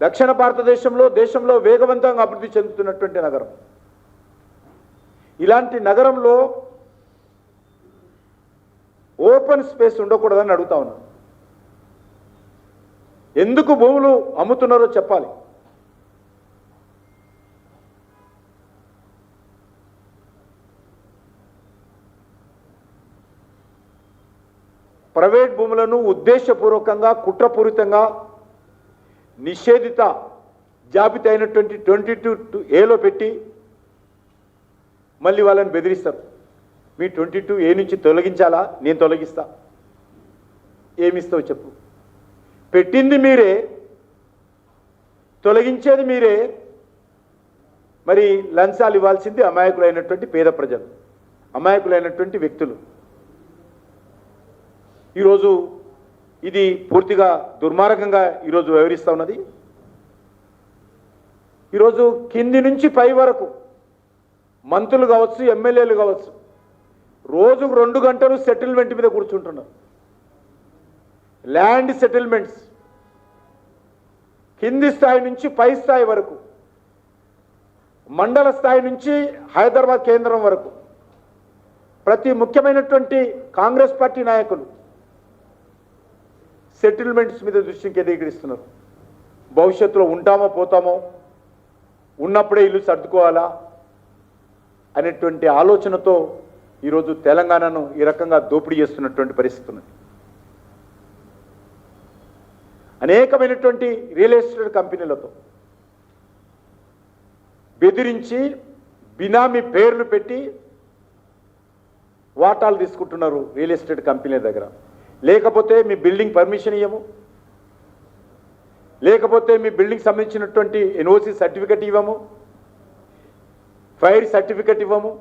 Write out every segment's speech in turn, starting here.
దక్షిణ భారతదేశంలో దేశంలో వేగవంతంగా అభివృద్ధి చెందుతున్నటువంటి నగరం. ఇలాంటి నగరంలో ఓపెన్ స్పేస్ ఉండకూడదని అడుగుతా ఉన్నాను. ఎందుకు భూములు అమ్ముతున్నారో చెప్పాలి. ప్రైవేట్ భూములను ఉద్దేశపూర్వకంగా కుట్రపూరితంగా నిషేధిత జాబితా అయినటువంటి 22A పెట్టి మళ్ళీ వాళ్ళని బెదిరిస్తారు. మీ 22A నుంచి తొలగించాలా? నేను తొలగిస్తా. ఏమిస్తావు చెప్పు. పెట్టింది మీరే, తొలగించేది మీరే. మరి లంచాలు ఇవ్వాల్సింది అమాయకులైనటువంటి పేద ప్రజలు, అమాయకులైనటువంటి వ్యక్తులు. ఈరోజు ఇది పూర్తిగా దుర్మార్గంగా ఈరోజు వ్యవహరిస్తూ ఉన్నది. ఈరోజు కింది నుంచి పై వరకు మంత్రులు కావచ్చు, ఎమ్మెల్యేలు కావచ్చు, రోజుకు 2 గంటలు సెటిల్మెంట్ మీద కూర్చుంటున్నారు. ల్యాండ్ సెటిల్మెంట్స్ కింది స్థాయి నుంచి పై స్థాయి వరకు, మండల స్థాయి నుంచి హైదరాబాద్ కేంద్రం వరకు ప్రతి ముఖ్యమైనటువంటి కాంగ్రెస్ పార్టీ నాయకులు సెటిల్మెంట్స్ మీద దృష్టిని కేంద్రీకరిస్తున్నారు. భవిష్యత్తులో ఉంటామో పోతామో, ఉన్నప్పుడే ఇల్లు సర్దుకోవాలా అనేటువంటి ఆలోచనతో ఈరోజు తెలంగాణను ఈ రకంగా దోపిడీ చేస్తున్నటువంటి పరిస్థితి ఉన్నది. అనేకమైనటువంటి రియల్ ఎస్టేట్ కంపెనీలతో బెదిరించి బినామీ పేర్లు పెట్టి వాటాలు తీసుకుంటున్నారు రియల్ ఎస్టేట్ కంపెనీల దగ్గర. లేకపోతే మీ బిల్డింగ్ పర్మిషన్ ఇవ్వము, లేకపోతే మీ బిల్డింగ్ సంబంధించినటువంటి ఎన్ఓసి సర్టిఫికెట్ ఇవ్వము, ఫైర్ సర్టిఫికెట్ ఇవ్వము.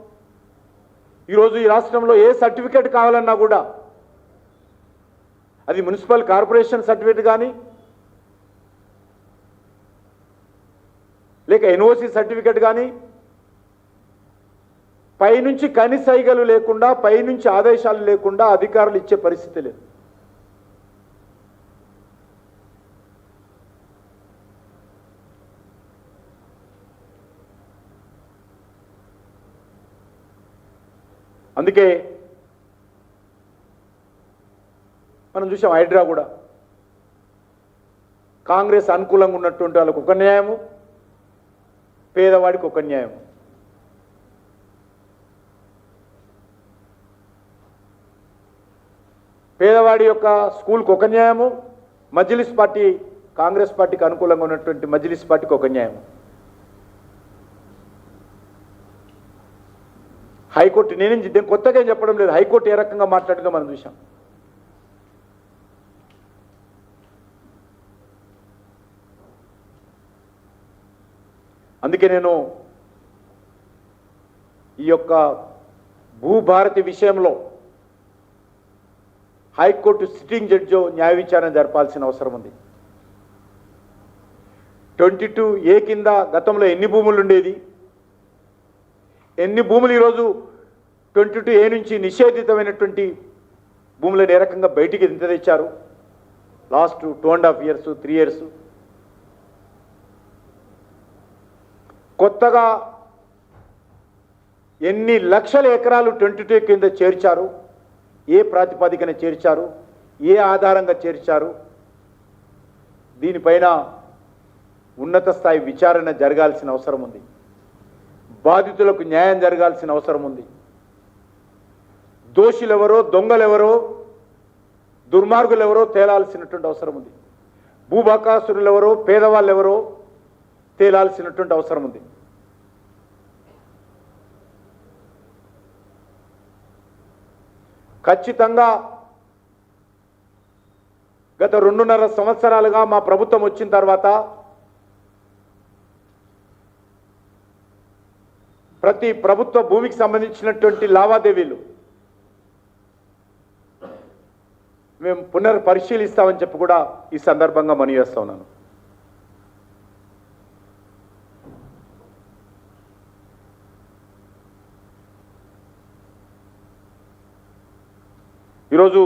ఈరోజు ఈ రాష్ట్రంలో ఏ సర్టిఫికెట్ కావాలన్నా కూడా అది మున్సిపల్ కార్పొరేషన్ సర్టిఫికెట్ కానీ, లేక ఎన్ఓసి సర్టిఫికెట్ కానీ, పైనుంచి కనిసైగలు లేకుండా, పైనుంచి ఆదేశాలు లేకుండా అధికారులు ఇచ్చే పరిస్థితి లేదు. అందుకే మనం చూసాం హైడ్రా కూడా కాంగ్రెస్ అనుకూలంగా ఉన్నటువంటి వాళ్ళకు ఒక న్యాయము, పేదవాడికి ఒక న్యాయం. పేదవాడి యొక్క స్కూల్కి ఒక న్యాయము, మజ్లిస్ పార్టీ కాంగ్రెస్ పార్టీకి అనుకూలంగా ఉన్నటువంటి మజ్లిస్ పార్టీకి ఒక న్యాయం. హైకోర్టు నేను కొత్తగా ఏం చెప్పడం లేదు, హైకోర్టు ఏ రకంగా మాట్లాడుగా మనం చూసాం. అందుకే నేను ఈ యొక్క భూభారతి విషయంలో హైకోర్టు సిట్టింగ్ జడ్జి న్యాయ విచారణ జరపాల్సిన అవసరం ఉంది. 22A కింద గతంలో ఎన్ని భూములు ఉండేది, ఎన్ని భూములు ఈరోజు 22A నుంచి నిషేధితమైనటువంటి భూములను ఏ రకంగా బయటికి ఎంత తెచ్చారు లాస్ట్ 2.5 years 3 years. కొత్తగా ఎన్ని లక్షల ఎకరాలు 22A కింద చేర్చారు, ఏ ప్రాతిపదికన చేర్చారు, ఏ ఆధారంగా చేర్చారు, దీనిపైన ఉన్నత స్థాయి విచారణ జరగాల్సిన అవసరం ఉంది. బాధితులకు న్యాయం జరగాల్సిన అవసరం ఉంది. దోషులెవరో, దొంగలెవరో, దుర్మార్గులెవరో తేలాల్సినటువంటి అవసరం ఉంది. భూభాకాసురులెవరో, పేదవాళ్ళెవరో తేలాల్సినటువంటి అవసరం ఉంది. ఖచ్చితంగా గత 2.5 సంవత్సరాలుగా మా ప్రభుత్వం వచ్చిన తర్వాత ప్రతి ప్రభుత్వ భూమికి సంబంధించినటువంటి లావాదేవీలు మేము పునర్పరిశీలిస్తామని చెప్పి కూడా ఈ సందర్భంగా మనవి చేస్తా ఉన్నాను. ఈరోజు